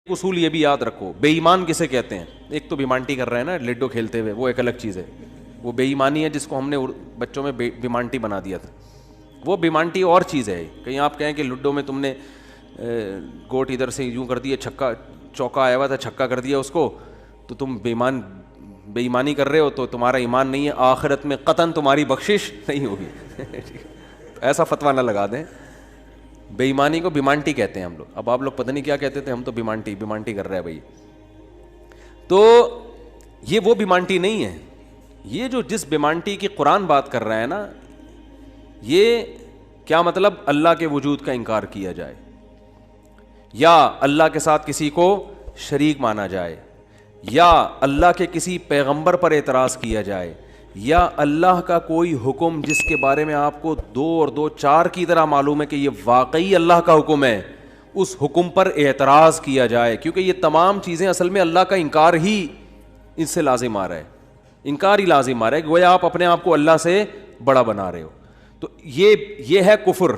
اصول یہ بھی یاد رکھو، بے ایمان کسے کہتے ہیں؟ ایک تو بیمانٹی کر رہے ہیں نا لڈو کھیلتے ہوئے، وہ ایک الگ چیز ہے، وہ بے ایمانی ہے جس کو ہم نے بچوں میں بیمانٹی بنا دیا تھا. وہ بیمانٹی اور چیز ہے. کہیں آپ کہیں کہ لڈو میں تم نے گوٹ ادھر سے یوں کر دیا، چھکا چوکا آیا ہوا تھا چھکا کر دیا اس کو، تو تم بے ایمانی کر رہے ہو، تو تمہارا ایمان نہیں ہے، آخرت میں قطعاً تمہاری بخشش نہیں ہوگی. ایسا فتویٰ نہ لگا دیں. بے ایمانی کو بیمانٹی کہتے ہیں ہم لوگ. اب آپ لوگ پتہ نہیں کیا کہتے تھے، ہم تو بیمانٹی کر رہے ہیں بھائی. تو یہ وہ بیمانٹی نہیں ہے. یہ جو جس بیمانٹی کی قرآن بات کر رہا ہے نا، یہ کیا مطلب؟ اللہ کے وجود کا انکار کیا جائے، یا اللہ کے ساتھ کسی کو شریک مانا جائے، یا اللہ کے کسی پیغمبر پر اعتراض کیا جائے، یا اللہ کا کوئی حکم جس کے بارے میں آپ کو 2 اور 2 4 کی طرح معلوم ہے کہ یہ واقعی اللہ کا حکم ہے، اس حکم پر اعتراض کیا جائے. کیونکہ یہ تمام چیزیں اصل میں اللہ کا انکار ہی اس سے لازم آ رہا ہے، انکار ہی لازم آ رہا ہے، گویا آپ اپنے آپ کو اللہ سے بڑا بنا رہے ہو. تو یہ ہے کفر.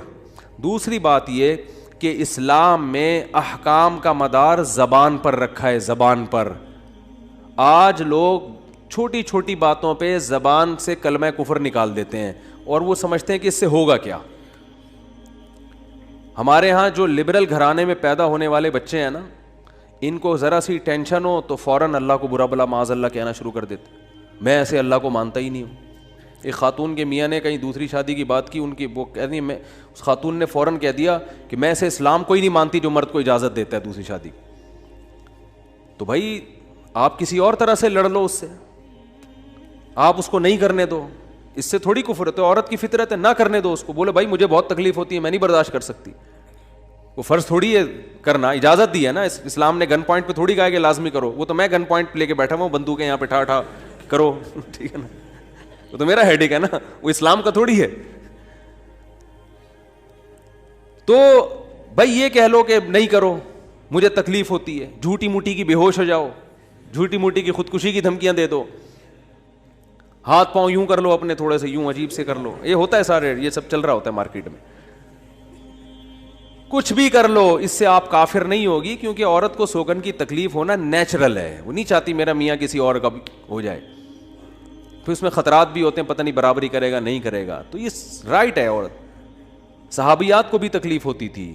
دوسری بات یہ کہ اسلام میں احکام کا مدار زبان پر رکھا ہے، زبان پر. آج لوگ چھوٹی چھوٹی باتوں پہ زبان سے کلمہ کفر نکال دیتے ہیں اور وہ سمجھتے ہیں کہ اس سے ہوگا کیا. ہمارے ہاں جو لبرل گھرانے میں پیدا ہونے والے بچے ہیں نا، ان کو ذرا سی ٹینشن ہو تو فوراً اللہ کو برا بلا معاذ اللہ کہنا شروع کر دیتے. میں ایسے اللہ کو مانتا ہی نہیں ہوں. ایک خاتون کے میاں نے کہیں دوسری شادی کی بات کی، ان کی وہ کہتی میں، اس خاتون نے فوراً کہہ دیا کہ میں ایسے اسلام کو ہی نہیں مانتی جو مرد کو اجازت دیتا ہے دوسری شادی. تو بھائی آپ کسی اور طرح سے لڑ لو اس سے، آپ اس کو نہیں کرنے دو. اس سے تھوڑی کفر ہے، تو عورت کی فطرت ہے، نہ کرنے دو اس کو. بولے بھائی مجھے بہت تکلیف ہوتی ہے، میں نہیں برداشت کر سکتی. وہ فرض تھوڑی ہے کرنا، اجازت دی ہے نا. اسلام نے گن پوائنٹ پہ تھوڑی کہا کہ لازمی کرو. وہ تو میں گن پوائنٹ لے کے بیٹھا ہوں، بندوقیں یہاں پہ ٹھا کرو، ٹھیک ہے نا. وہ تو میرا ہیڈیک ہے نا، وہ اسلام کا تھوڑی ہے. تو بھائی یہ کہہ لو کہ نہیں کرو، مجھے تکلیف ہوتی ہے، جھوٹی موٹی کی بے ہوش ہو جاؤ، جھوٹی موٹی کی خودکشی کی دھمکیاں دے دو، ہاتھ پاؤں یوں کر لو اپنے تھوڑے سے، یوں عجیب سے کر لو. یہ ہوتا ہے سارے، یہ سب چل رہا ہوتا ہے مارکیٹ میں. کچھ بھی کر لو، اس سے آپ کافر نہیں ہوگی، کیونکہ عورت کو سوگن کی تکلیف ہونا نیچرل ہے. وہ نہیں چاہتی میرا میاں کسی اور کا ہو جائے. پھر اس میں خطرات بھی ہوتے ہیں، پتہ نہیں برابری کرے گا نہیں کرے گا. تو یہ رائٹ ہے. عورت، صحابیات کو بھی تکلیف ہوتی تھی.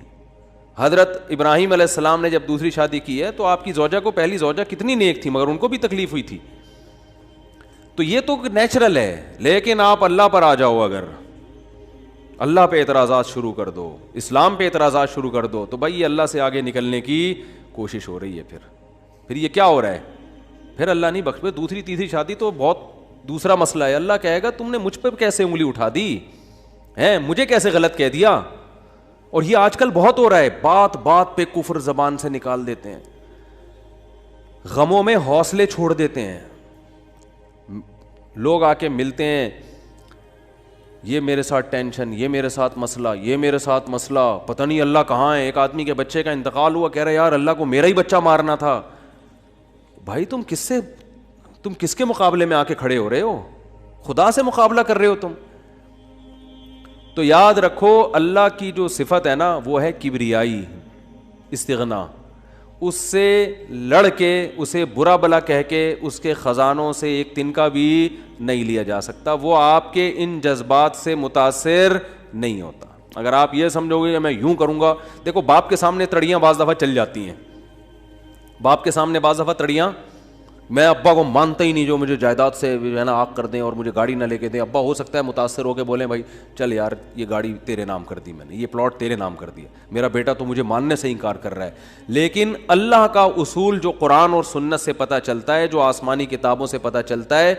حضرت ابراہیم علیہ السلام نے جب دوسری شادی کی ہے تو آپ کی زوجہ کو، پہلی زوجہ کتنی نیک تھی مگر ان کو بھی تکلیف ہوئی تھی. تو یہ تو نیچرل ہے. لیکن آپ اللہ پر آ جاؤ، اگر اللہ پہ اعتراضات شروع کر دو، اسلام پہ اعتراضات شروع کر دو، تو بھائی یہ اللہ سے آگے نکلنے کی کوشش ہو رہی ہے. پھر یہ کیا ہو رہا ہے؟ پھر اللہ نہیں بخش. دوسری تیسری شادی تو بہت دوسرا مسئلہ ہے. اللہ کہے گا تم نے مجھ پہ کیسے انگلی اٹھا دی ہے، مجھے کیسے غلط کہہ دیا. اور یہ آج کل بہت ہو رہا ہے، بات بات پہ کفر زبان سے نکال دیتے ہیں، غموں میں حوصلے چھوڑ دیتے ہیں. لوگ آ کے ملتے ہیں، یہ میرے ساتھ ٹینشن، یہ میرے ساتھ مسئلہ، یہ میرے ساتھ مسئلہ، پتہ نہیں اللہ کہاں ہے. ایک آدمی کے بچے کا انتقال ہوا، کہہ رہا یار اللہ کو میرا ہی بچہ مارنا تھا. بھائی تم کس کے مقابلے میں آ کے کھڑے ہو رہے ہو؟ خدا سے مقابلہ کر رہے ہو تم. تو یاد رکھو اللہ کی جو صفت ہے نا وہ ہے کبریائی، استغنا. اس سے لڑ کے، اسے برا بلا کہہ کے، اس کے خزانوں سے ایک تنکا بھی نہیں لیا جا سکتا. وہ آپ کے ان جذبات سے متاثر نہیں ہوتا. اگر آپ یہ سمجھو گے کہ میں یوں کروں گا، دیکھو باپ کے سامنے تڑیاں بعض دفعہ چل جاتی ہیں. باپ کے سامنے بعض دفعہ تڑیاں، میں ابا کو مانتا ہی نہیں جو مجھے جائیداد سے ہے نا آگ کر دیں اور مجھے گاڑی نہ لے کے دیں. ابا ہو سکتا ہے متاثر ہو کے بولیں بھائی چل یار یہ گاڑی تیرے نام کر دی میں نے، یہ پلاٹ تیرے نام کر دیا، میرا بیٹا تو مجھے ماننے سے انکار کر رہا ہے. لیکن اللہ کا اصول جو قرآن اور سنت سے پتہ چلتا ہے، جو آسمانی کتابوں سے پتہ چلتا ہے،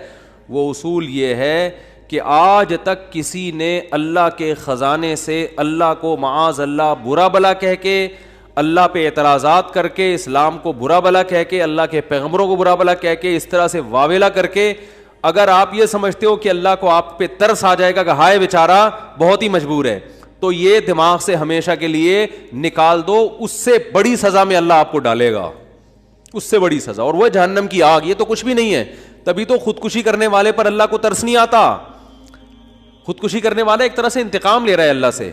وہ اصول یہ ہے کہ آج تک کسی نے اللہ کے خزانے سے اللہ کو معاذ اللہ برا بلا کہہ کے، اللہ پہ اعتراضات کر کے، اسلام کو برا بلا کہہ کے، اللہ کے پیغمبروں کو برا بلا کہہ کے، اس طرح سے واویلا کر کے، اگر آپ یہ سمجھتے ہو کہ اللہ کو آپ پہ ترس آ جائے گا کہ ہائے بیچارہ بہت ہی مجبور ہے، تو یہ دماغ سے ہمیشہ کے لیے نکال دو. اس سے بڑی سزا میں اللہ آپ کو ڈالے گا، اس سے بڑی سزا، اور وہ جہنم کی آگ. یہ تو کچھ بھی نہیں ہے. تبھی تو خودکشی کرنے والے پر اللہ کو ترس نہیں آتا. خودکشی کرنے والا ایک طرح سے انتقام لے رہا ہے اللہ سے.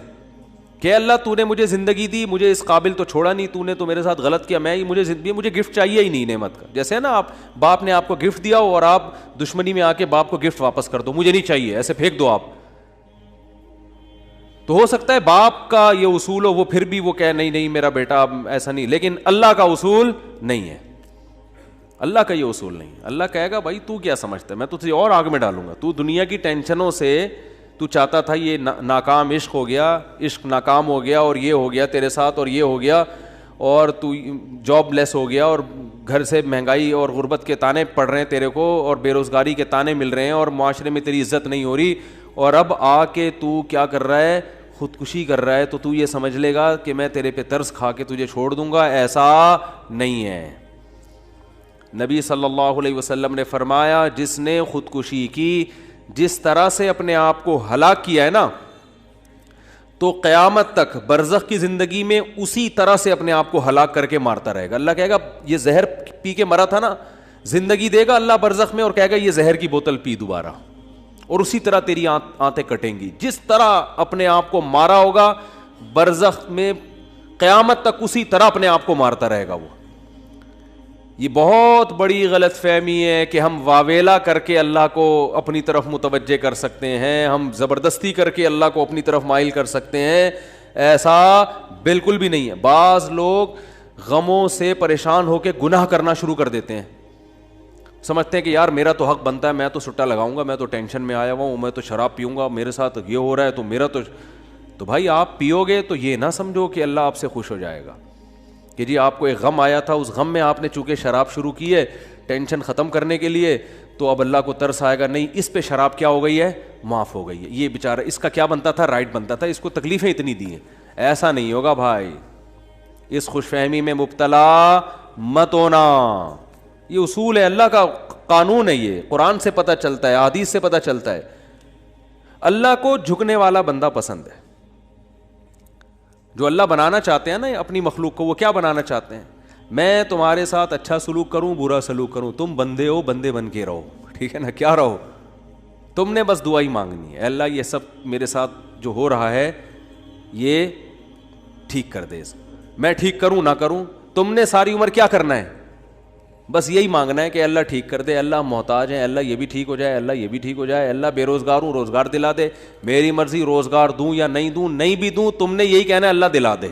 کہ اللہ تو نے مجھے زندگی دی, مجھے اس قابل تو چھوڑا نہیں, تو نے تو میرے ساتھ غلط کیا, مجھے زندگی, مجھے گفٹ چاہیے ہی نہیں نعمت کا. جیسے ہے نا آپ باپ نے آپ کو گفٹ دیا ہو اور آپ دشمنی میں آ کے باپ کو گفٹ واپس کر دو, مجھے نہیں چاہیے, ایسے پھینک دو آپ. تو ہو سکتا ہے باپ کا یہ اصول ہو, وہ پھر بھی وہ کہے نہیں نہیں میرا بیٹا ایسا نہیں, لیکن اللہ کا اصول نہیں ہے, اللہ کا یہ اصول نہیں. اللہ کہے گا بھائی تو کیا سمجھتا ہے, میں تجھے اور آگ میں ڈالوں گا. تو دنیا کی ٹینشنوں سے تو چاہتا تھا یہ ناکام عشق ہو گیا, عشق ناکام ہو گیا, اور یہ ہو گیا تیرے ساتھ, اور یہ ہو گیا, اور تو جاب لیس ہو گیا, اور گھر سے مہنگائی اور غربت کے تانے پڑ رہے ہیں تیرے کو, اور بے روزگاری کے تانے مل رہے ہیں, اور معاشرے میں تیری عزت نہیں ہو رہی, اور اب آ کے تو کیا کر رہا ہے, خودکشی کر رہا ہے. تو یہ سمجھ لے گا کہ میں تیرے پہ ترس کھا کے تجھے چھوڑ دوں گا. ایسا نہیں ہے. نبی صلی اللہ علیہ وسلم نے فرمایا جس نے خودکشی کی, جس طرح سے اپنے آپ کو ہلاک کیا ہے نا, تو قیامت تک برزخ کی زندگی میں اسی طرح سے اپنے آپ کو ہلاک کر کے مارتا رہے گا. اللہ کہے گا یہ زہر پی کے مرا تھا نا, زندگی دے گا اللہ برزخ میں, اور کہے گا یہ زہر کی بوتل پی دوبارہ, اور اسی طرح تیری آنتیں کٹیں گی. جس طرح اپنے آپ کو مارا ہوگا برزخ میں, قیامت تک اسی طرح اپنے آپ کو مارتا رہے گا وہ. یہ بہت بڑی غلط فہمی ہے کہ ہم واویلا کر کے اللہ کو اپنی طرف متوجہ کر سکتے ہیں, ہم زبردستی کر کے اللہ کو اپنی طرف مائل کر سکتے ہیں. ایسا بالکل بھی نہیں ہے. بعض لوگ غموں سے پریشان ہو کے گناہ کرنا شروع کر دیتے ہیں, سمجھتے ہیں کہ یار میرا تو حق بنتا ہے, میں تو سٹا لگاؤں گا, میں تو ٹینشن میں آیا ہوا ہوں, میں تو شراب پیوں گا, میرے ساتھ یہ ہو رہا ہے تو میرا تو بھائی آپ پیو گے تو یہ نہ سمجھو کہ اللہ آپ سے خوش ہو جائے گا کہ جی آپ کو ایک غم آیا تھا, اس غم میں آپ نے چونکہ شراب شروع کی ہے ٹینشن ختم کرنے کے لیے, تو اب اللہ کو ترس آئے گا, نہیں اس پہ شراب کیا ہو گئی ہے, معاف ہو گئی ہے, یہ بیچارہ اس کا کیا بنتا تھا, رائٹ بنتا تھا, اس کو تکلیفیں اتنی دی ہیں. ایسا نہیں ہوگا بھائی, اس خوش فہمی میں مبتلا مت ہونا. یہ اصول ہے, اللہ کا قانون ہے, یہ قرآن سے پتہ چلتا ہے, حدیث سے پتہ چلتا ہے. اللہ کو جھکنے والا بندہ پسند ہے. جو اللہ بنانا چاہتے ہیں نا اپنی مخلوق کو, وہ کیا بنانا چاہتے ہیں, میں تمہارے ساتھ اچھا سلوک کروں برا سلوک کروں, تم بندے ہو, بندے بن کے رہو, ٹھیک ہے نا, کیا رہو, تم نے بس دعا ہی مانگنی ہے, اللہ یہ سب میرے ساتھ جو ہو رہا ہے یہ ٹھیک کر دے, میں ٹھیک کروں نہ کروں, تم نے ساری عمر کیا کرنا ہے, بس یہی مانگنا ہے کہ اللہ ٹھیک کر دے, اللہ محتاج ہیں, اللہ یہ بھی ٹھیک ہو جائے, اللہ یہ بھی ٹھیک ہو جائے, اللہ بے روزگار ہوں روزگار دلا دے, میری مرضی روزگار دوں یا نہیں دوں, نہیں بھی دوں تم نے یہی کہنا ہے اللہ دلا دے.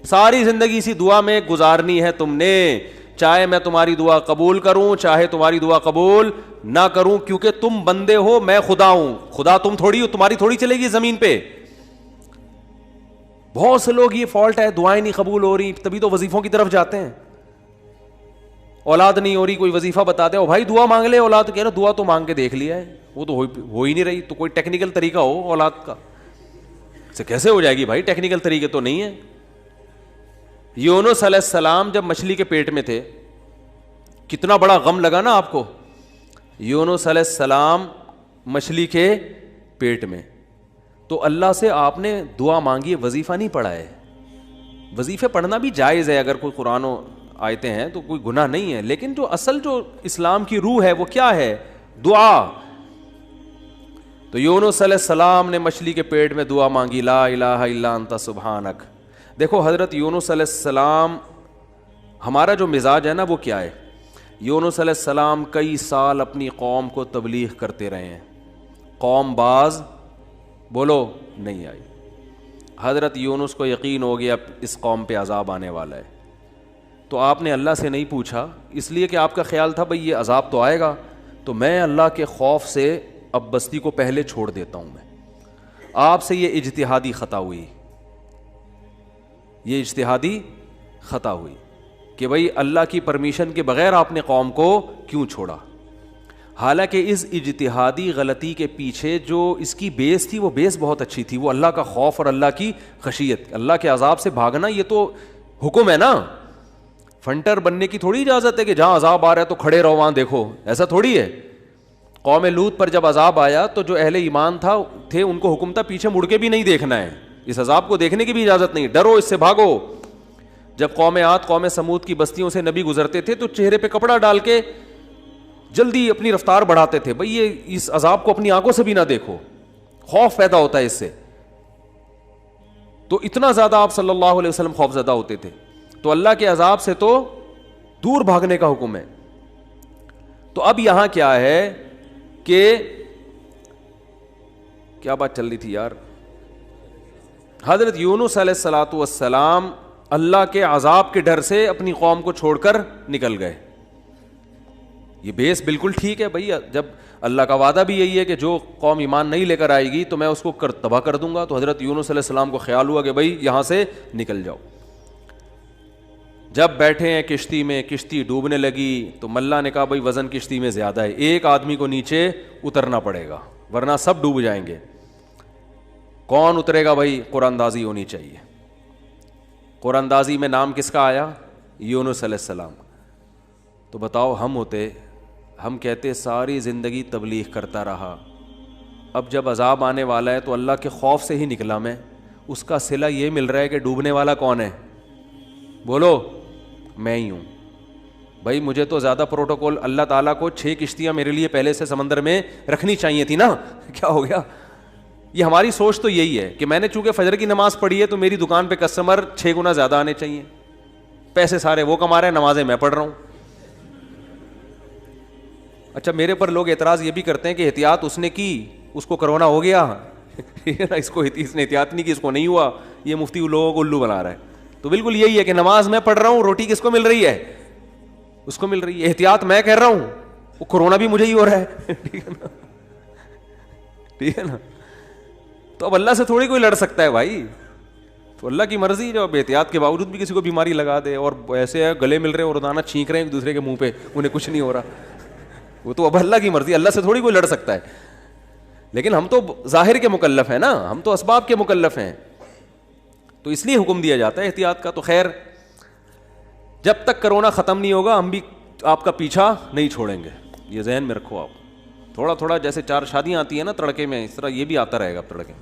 ساری زندگی اسی دعا میں گزارنی ہے تم نے, چاہے میں تمہاری دعا قبول کروں چاہے تمہاری دعا قبول نہ کروں, کیونکہ تم بندے ہو, میں خدا ہوں, خدا تم تھوڑی ہو, تمہاری تھوڑی چلے گی زمین پہ. بہت سے لوگ یہ فالٹ ہے, دعائیں نہیں قبول ہو رہی, تبھی تو وظیفوں کی طرف جاتے ہیں. اولاد نہیں ہو رہی, کوئی وظیفہ بتا دے, او بھائی دعا مانگ لے, اولاد کہہ رہا دعا تو مانگ کے دیکھ لیا ہے, وہ تو ہو ہی نہیں رہی, تو کوئی ٹیکنیکل طریقہ ہو اولاد کا, سے کیسے ہو جائے گی بھائی, ٹیکنیکل طریقے تو نہیں ہے. یونس علیہ السلام جب مچھلی کے پیٹ میں تھے, کتنا بڑا غم لگا نا آپ کو. یونس علیہ السلام مچھلی کے پیٹ میں, تو اللہ سے آپ نے دعا مانگی, وظیفہ نہیں پڑھا ہے. وظیفے پڑھنا بھی جائز ہے اگر کوئی قرآن و آیتیں ہیں تو کوئی گناہ نہیں ہے, لیکن جو اصل جو اسلام کی روح ہے وہ کیا ہے, دعا. تو یونس علیہ السلام نے مچھلی کے پیٹ میں دعا مانگی, لا الہ الا انت سبحانک. دیکھو حضرت یونس علیہ السلام, ہمارا جو مزاج ہے نا وہ کیا ہے, یونس علیہ السلام کئی سال اپنی قوم کو تبلیغ کرتے رہے ہیں, قوم باز بولو نہیں آئی. حضرت یونس کو یقین ہو گیا اس قوم پہ عذاب آنے والا ہے, تو آپ نے اللہ سے نہیں پوچھا, اس لیے کہ آپ کا خیال تھا بھئی یہ عذاب تو آئے گا, تو میں اللہ کے خوف سے اب بستی کو پہلے چھوڑ دیتا ہوں. میں آپ سے یہ اجتہادی خطا ہوئی, یہ اجتہادی خطا ہوئی کہ بھئی اللہ کی پرمیشن کے بغیر آپ نے قوم کو کیوں چھوڑا. حالانکہ اس اجتہادی غلطی کے پیچھے جو اس کی بیس تھی وہ بیس بہت اچھی تھی, وہ اللہ کا خوف اور اللہ کی خشیت. اللہ کے عذاب سے بھاگنا یہ تو حکم ہے نا, فنٹر بننے کی تھوڑی اجازت ہے کہ جہاں عذاب آ رہا ہے تو کھڑے رہو وہاں دیکھو, ایسا تھوڑی ہے. قوم لوط پر جب عذاب آیا تو جو اہل ایمان تھے ان کو حکم تھا پیچھے مڑ کے بھی نہیں دیکھنا ہے, اس عذاب کو دیکھنے کی بھی اجازت نہیں, ڈرو اس سے بھاگو. جب قوم عاد قوم سمود کی بستیوں سے نبی گزرتے تھے تو چہرے پہ کپڑا ڈال کے جلدی اپنی رفتار بڑھاتے تھے, بھئی یہ اس عذاب کو اپنی آنکھوں سے بھی نہ دیکھو, خوف پیدا ہوتا ہے اس سے. تو اتنا زیادہ آپ صلی اللہ علیہ وسلم خوف زدہ ہوتے تھے. تو اللہ کے عذاب سے تو دور بھاگنے کا حکم ہے. تو اب یہاں کیا ہے کہ کیا بات چل رہی تھی یار, حضرت یونس علیہ الصلوۃ والسلام اللہ کے عذاب کے ڈر سے اپنی قوم کو چھوڑ کر نکل گئے. یہ بیس بالکل ٹھیک ہے بھائی, جب اللہ کا وعدہ بھی یہی ہے کہ جو قوم ایمان نہیں لے کر آئے گی تو میں اس کو تباہ کر دوں گا. تو حضرت یونس علیہ السلام کو خیال ہوا کہ بھائی یہاں سے نکل جاؤ. جب بیٹھے ہیں کشتی میں, کشتی ڈوبنے لگی تو ملا نے کہا بھائی وزن کشتی میں زیادہ ہے, ایک آدمی کو نیچے اترنا پڑے گا ورنہ سب ڈوب جائیں گے. کون اترے گا بھائی؟ قرآن اندازی ہونی چاہیے. قرآن اندازی میں نام کس کا آیا؟ یونس علیہ السلام. تو بتاؤ ہم ہوتے, ہم کہتے ساری زندگی تبلیغ کرتا رہا, اب جب عذاب آنے والا ہے تو اللہ کے خوف سے ہی نکلا میں, اس کا صلہ یہ مل رہا ہے کہ ڈوبنے والا کون ہے؟ بولو, میں ہی ہوں. بھائی مجھے تو زیادہ پروٹوکول, اللہ تعالیٰ کو 6 کشتیاں میرے لیے پہلے سے سمندر میں رکھنی چاہیے تھی نا, کیا ہو گیا؟ یہ ہماری سوچ تو یہی ہے کہ میں نے چونکہ فجر کی نماز پڑھی ہے تو میری دکان پہ کسٹمر 6 گنا زیادہ آنے چاہیے, پیسے سارے وہ کما رہے ہیں, نمازیں میں پڑھ رہا ہوں. اچھا میرے پر لوگ اعتراض یہ بھی کرتے ہیں کہ احتیاط اس نے کی, اس کو کرونا ہو گیا اس نے احتیاط نہیں کی, اس کو نہیں ہوا, یہ مفتی لوگوں کو الو بنا رہا ہے. تو بالکل یہی ہے کہ نماز میں پڑھ رہا ہوں, روٹی کس کو مل رہی ہے؟ اس کو مل رہی ہے. احتیاط میں کہہ رہا ہوں, وہ کرونا بھی مجھے ہی ہو رہا ہے. ٹھیک ہے نا, ٹھیک ہے نا. تو اب اللہ سے تھوڑی کوئی لڑ سکتا ہے بھائی, تو اللہ کی مرضی, جو اب احتیاط کے باوجود بھی کسی کو بیماری لگا دے, اور ایسے ہے گلے مل رہے ہیں اور روزانہ چھینک رہے ہیں ایک دوسرے کے منہ پہ, انہیں کچھ نہیں ہو رہا, وہ تو اب اللہ کی مرضی, اللہ سے تھوڑی کوئی لڑ سکتا ہے. لیکن ہم تو ظاہر کے مکلف ہیں نا, ہم تو اسباب کے مکلف ہیں, تو اس لیے حکم دیا جاتا ہے احتیاط کا. تو خیر جب تک کرونا ختم نہیں ہوگا ہم بھی آپ کا پیچھا نہیں چھوڑیں گے, یہ ذہن میں رکھو آپ. تھوڑا تھوڑا جیسے 4 شادیاں آتی ہیں نا تڑکے میں, اس طرح یہ بھی آتا رہے گا تڑکے,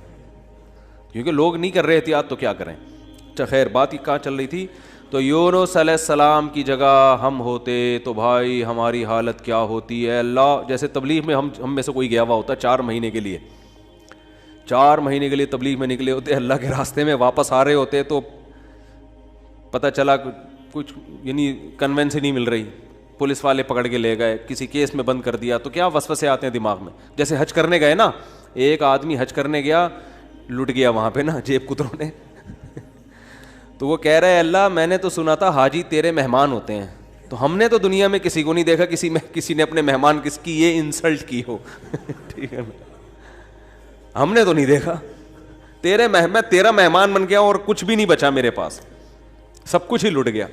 کیونکہ لوگ نہیں کر رہے احتیاط تو کیا کریں. اچھا خیر, بات کہاں چل رہی تھی؟ تو یونس علیہ السلام کی جگہ ہم ہوتے تو بھائی ہماری حالت کیا ہوتی ہے. اللہ جیسے تبلیغ میں ہم میں سے کوئی گیا ہوا ہوتا 4 مہینے کے لیے, 4 مہینے کے لیے تبلیغ میں نکلے ہوتے, اللہ کے راستے میں واپس آ رہے ہوتے تو پتہ چلا کچھ یعنی کنوینس ہی نہیں مل رہی, پولیس والے پکڑ کے لے گئے, کسی کیس میں بند کر دیا, تو کیا وسوسے آتے ہیں دماغ میں. جیسے حج کرنے گئے نا, ایک آدمی حج کرنے گیا, لٹ گیا وہاں پہ نا جیب کتروں نے, تو وہ کہہ رہے اللہ میں نے تو سنا تھا حاجی تیرے مہمان ہوتے ہیں, تو ہم نے تو دنیا میں کسی کو نہیں دیکھا کسی نے اپنے مہمان کس کی یہ انسلٹ کی ہو. ٹھیک ہے, ہم نے تو نہیں دیکھا, میں تیرا مہمان بن گیا اور کچھ بھی نہیں بچا میرے پاس, سب کچھ ہی لٹ گیا.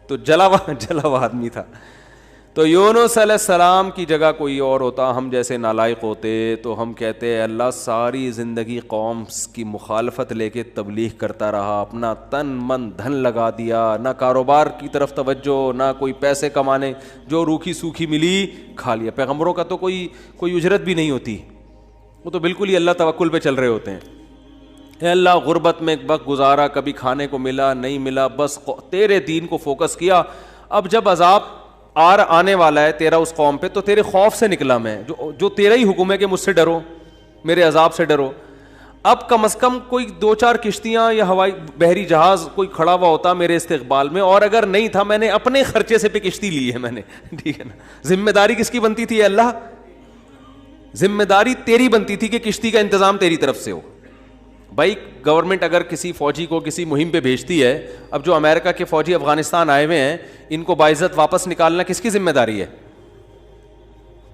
تو جلا ہوا آدمی تھا. تو یونس علیہ السلام کی جگہ کوئی اور ہوتا, ہم جیسے نالائق ہوتے, تو ہم کہتے ہیں اللہ ساری زندگی قوم کی مخالفت لے کے تبلیغ کرتا رہا, اپنا تن من دھن لگا دیا, نہ کاروبار کی طرف توجہ, نہ کوئی پیسے کمانے, جو روکھی سوکھی ملی کھا لیا. پیغمبروں کا تو کوئی اجرت بھی نہیں ہوتی, وہ تو بالکل ہی اللہ توکل پہ چل رہے ہوتے ہیں. اے اللہ غربت میں وقت گزارا, کبھی کھانے کو ملا نہیں ملا, بس تیرے دین کو فوکس کیا. اب جب عذاب آنے والا ہے تیرا اس قوم پہ, تو تیرے خوف سے نکلا میں, جو تیرا ہی حکم ہے کہ مجھ سے ڈرو, میرے عذاب سے ڈرو. اب کم از کم کوئی 2-4 کشتیاں یا ہوائی بحری جہاز کوئی کھڑا ہوا ہوتا میرے استقبال میں, اور اگر نہیں تھا میں نے اپنے خرچے سے پہ کشتی لی ہے میں نے. ٹھیک ہے نا, ذمہ داری کس کی بنتی تھی اللہ؟ ذمہ داری تیری بنتی تھی کہ کشتی کا انتظام تیری طرف سے ہو. بھائی گورنمنٹ اگر کسی فوجی کو کسی مہم پہ بھیجتی ہے, اب جو امریکہ کے فوجی افغانستان آئے ہوئے ہیں ان کو باعزت واپس نکالنا کس کی ذمہ داری ہے؟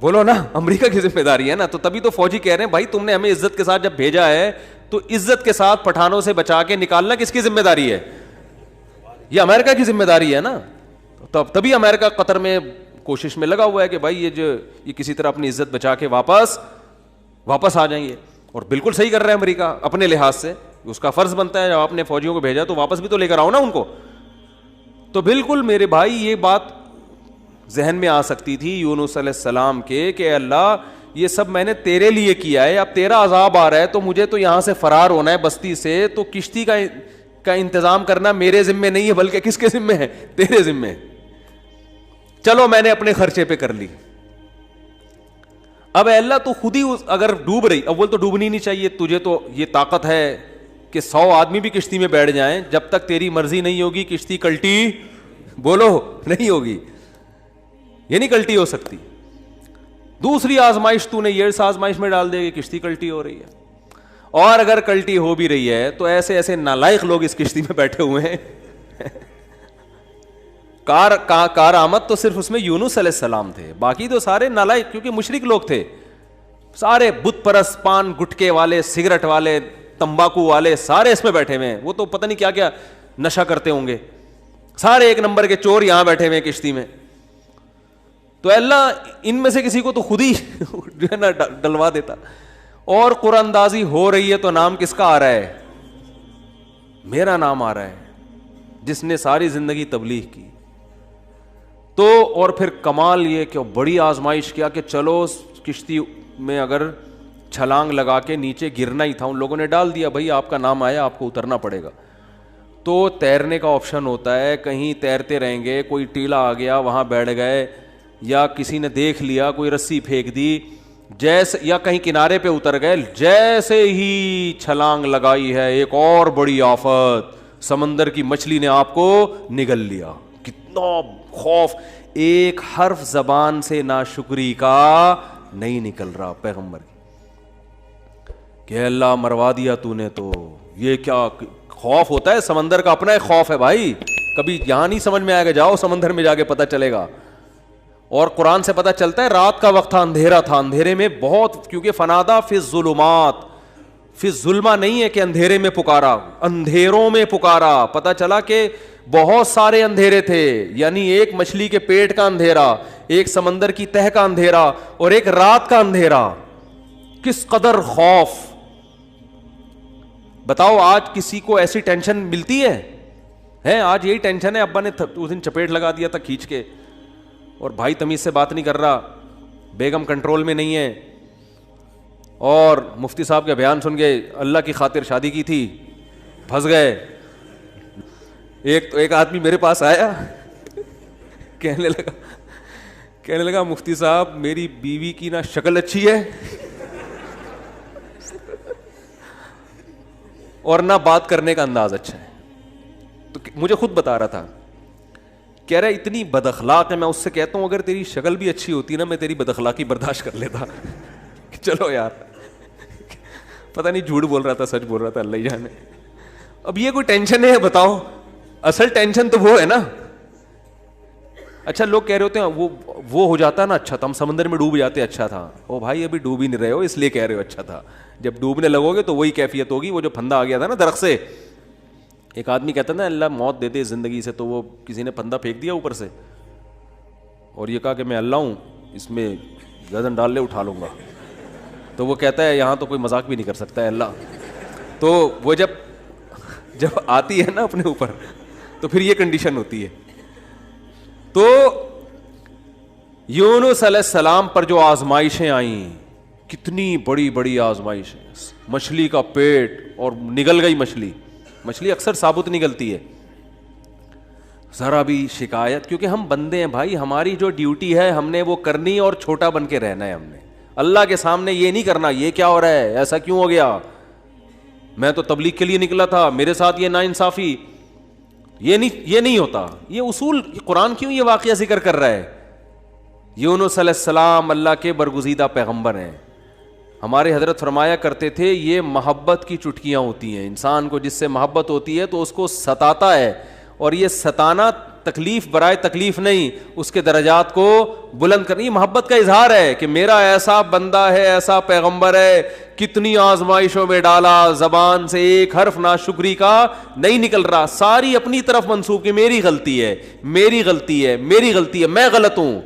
بولو نا, امریکہ کی ذمہ داری ہے نا. تو تبھی تو فوجی کہہ رہے ہیں بھائی تم نے ہمیں عزت کے ساتھ جب بھیجا ہے تو عزت کے ساتھ پٹھانوں سے بچا کے نکالنا کس کی ذمہ داری ہے؟ یہ امریکہ کی ذمہ داری ہے نا. تبھی امریکہ قطر میں کوشش میں لگا ہوا ہے کہ بھائی یہ کسی طرح اپنی عزت بچا کے واپس آ جائیں گے. اور بالکل صحیح کر رہا ہے امریکہ اپنے لحاظ سے, اس کا فرض بنتا ہے جب آپ نے فوجیوں کو بھیجا تو واپس بھی تو لے کر آؤ نا ان کو. تو بالکل میرے بھائی یہ بات ذہن میں آ سکتی تھی یونس علیہ السلام کے کہ اللہ یہ سب میں نے تیرے لیے کیا ہے, اب تیرا عذاب آ رہا ہے تو مجھے تو یہاں سے فرار ہونا ہے بستی سے, تو کشتی کا انتظام کرنا میرے ذمے نہیں ہے بلکہ کس کے ذمے ہے؟ تیرے ذمے. چلو میں نے اپنے خرچے پہ کر لی. اب اللہ تو خود ہی اگر ڈوب رہی, اول تو ڈوبنی نہیں چاہیے, تجھے تو یہ طاقت ہے کہ 100 آدمی بھی کشتی میں بیٹھ جائیں, جب تک تیری مرضی نہیں ہوگی کشتی کلٹی بولو نہیں ہوگی, یہ نہیں کلٹی ہو سکتی. دوسری آزمائش تو نے یہ اس آزمائش میں ڈال دے گی, کشتی کلٹی ہو رہی ہے. اور اگر کلٹی ہو بھی رہی ہے تو ایسے ایسے نالائق لوگ اس کشتی میں بیٹھے ہوئے ہیں. کار آمد تو صرف اس میں یونس علیہ السلام تھے, باقی تو سارے نالائق, کیونکہ مشرک لوگ تھے سارے, بت پرست, پان گٹکے والے, سگریٹ والے, تمباکو والے, سارے اس میں بیٹھے ہوئے ہیں. وہ تو پتہ نہیں کیا کیا نشہ کرتے ہوں گے, سارے ایک نمبر کے چور یہاں بیٹھے ہوئے ہیں کشتی میں. تو اللہ ان میں سے کسی کو تو خود ہی جو ہے نا ڈلوا دیتا. اور قرآن اندازی ہو رہی ہے تو نام کس کا آ رہا ہے؟ میرا نام آ رہا ہے, جس نے ساری زندگی تبلیغ کی. تو اور پھر کمال یہ کہ بڑی آزمائش کیا کہ چلو کشتی میں اگر چھلانگ لگا کے نیچے گرنا ہی تھا, ان لوگوں نے ڈال دیا, بھائی آپ کا نام آیا, آپ کو اترنا پڑے گا. تو تیرنے کا آپشن ہوتا ہے, کہیں تیرتے رہیں گے, کوئی ٹیلا آ گیا وہاں بیٹھ گئے, یا کسی نے دیکھ لیا کوئی رسی پھینک دی, جیسے یا کہیں کنارے پہ اتر گئے, جیسے ہی چھلانگ لگائی ہے ایک اور بڑی آفت, سمندر کی مچھلی نے آپ کو نگل لیا. کتنا خوف, ایک حرف زبان سے ناشکری کا نہیں نکل رہا پیغمبر کی, کہ اللہ مروا دیا تو نے. تو یہ کیا خوف ہوتا ہے, سمندر کا اپنا ایک خوف ہے بھائی, کبھی یہاں نہیں سمجھ میں آئے گا, جاؤ سمندر میں جا کے پتہ چلے گا. اور قرآن سے پتہ چلتا ہے رات کا وقت تھا, اندھیرا تھا, اندھیرے میں بہت, کیونکہ فنادا فی الظلمات, فی الظلمہ نہیں ہے کہ اندھیرے میں پکارا, اندھیروں میں پکارا. پتہ چلا کہ بہت سارے اندھیرے تھے, یعنی ایک مچھلی کے پیٹ کا اندھیرا, ایک سمندر کی تہ کا اندھیرا, اور ایک رات کا اندھیرا. کس قدر خوف. بتاؤ آج کسی کو ایسی ٹینشن ملتی ہے؟ آج یہی ٹینشن ہے. ابا نے اس دن چپیٹ لگا دیا تھا کھینچ کے, اور بھائی تمیز سے بات نہیں کر رہا, بیگم کنٹرول میں نہیں ہے, اور مفتی صاحب کا بیان سن کے اللہ کی خاطر شادی کی تھی, پھنس گئے. ایک آدمی میرے پاس آیا, کہنے لگا مفتی صاحب میری بیوی کی نہ شکل اچھی ہے اور نہ بات کرنے کا انداز اچھا ہے. تو مجھے خود بتا رہا تھا, کہہ رہا اتنی بد اخلاق ہے. میں اس سے کہتا ہوں اگر تیری شکل بھی اچھی ہوتی نا, میں تیری بد اخلاقی برداشت کر لیتا. چلو یار, پتہ نہیں جھوٹ بول رہا تھا سچ بول رہا تھا, اللہ ہی جانے. اب یہ کوئی ٹینشن ہے بتاؤ؟ اصل ٹینشن تو وہ ہے نا. اچھا لوگ کہہ رہے ہوتے ہیں وہ ہو جاتا نا اچھا تھا, ہم سمندر میں ڈوب جاتے اچھا تھا. او بھائی ابھی ڈوب ہی نہیں رہے ہو اس لیے کہہ رہے ہو اچھا تھا. جب ڈوبنے لگو گے تو وہی کیفیت ہوگی. وہ جو پھندا آ گیا تھا نا درخت سے, ایک آدمی کہتا نا اللہ موت دے دے زندگی سے, تو وہ کسی نے پھندا پھینک دیا اوپر سے اور یہ کہا کہ میں اللہ ہوں, اس میں گردن ڈال لے اٹھا لوں گا. تو وہ کہتا ہے یہاں تو کوئی مذاق بھی نہیں کر سکتا ہے اللہ. تو وہ جب آتی ہے نا اپنے اوپر تو پھر یہ کنڈیشن ہوتی ہے. تو یونس علیہ السلام پر جو آزمائشیں آئیں, کتنی بڑی بڑی آزمائشیں, مچھلی کا پیٹ اور نگل گئی مچھلی. مچھلی اکثر ثابت نگلتی ہے, ذرا بھی شکایت, کیونکہ ہم بندے ہیں بھائی, ہماری جو ڈیوٹی ہے ہم نے وہ کرنی اور چھوٹا بن کے رہنا ہے. ہم نے اللہ کے سامنے یہ نہیں کرنا یہ کیا ہو رہا ہے, ایسا کیوں ہو گیا, میں تو تبلیغ کے لیے نکلا تھا, میرے ساتھ یہ ناانصافی. یہ نہیں ہوتا. یہ اصول قرآن کیوں یہ واقعہ ذکر کر رہا ہے؟ یونس علیہ السلام اللہ کے برگزیدہ پیغمبر ہیں. ہمارے حضرت فرمایا کرتے تھے یہ محبت کی چٹکیاں ہوتی ہیں. انسان کو جس سے محبت ہوتی ہے تو اس کو ستاتا ہے, اور یہ ستانا تکلیف برائے تکلیف نہیں, اس کے درجات کو بلند کرنا. یہ محبت کا اظہار ہے کہ میرا ایسا بندہ ہے, ایسا پیغمبر ہے, کتنی آزمائشوں میں ڈالا, زبان سے ایک حرف ناشکری کا نہیں نکل رہا, ساری اپنی طرف منسوب کہ میری غلطی ہے, میری غلطی ہے, میری غلطی ہے, میں غلط ہوں.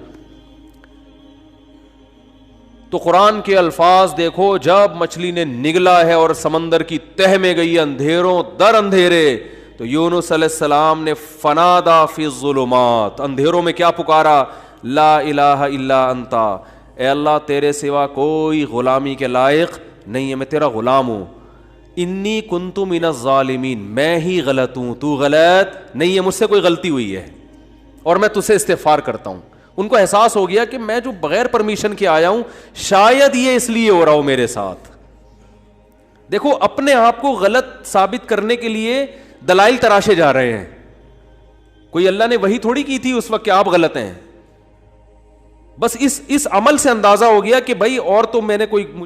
تو قرآن کے الفاظ دیکھو, جب مچھلی نے نگلا ہے اور سمندر کی تہ میں گئی اندھیروں در اندھیرے, تو یونس علیہ السلام نے فنادا فی الظلمات, اندھیروں میں کیا پکارا, لا الہ الا انتا, اے اللہ تیرے سوا کوئی غلامی کے لائق نہیں ہے, میں تیرا غلام ہوں. انی کنت من الظالمین, میں ہی غلط ہوں, تو غلط نہیں ہے, مجھ سے کوئی غلطی ہوئی ہے اور میں تجھ سے استغفار کرتا ہوں. ان کو احساس ہو گیا کہ میں جو بغیر پرمیشن کے آیا ہوں, شاید یہ اس لیے ہو رہا ہو میرے ساتھ, دیکھو اپنے آپ کو غلط ثابت کرنے کے لیے دلائل تراشے جا رہے ہیں. کوئی اللہ نے وہی تھوڑی کی تھی اس وقت کہ آپ غلط ہیں. بس اس عمل سے اندازہ ہو گیا کہ بھائی اور تو میں نے کوئی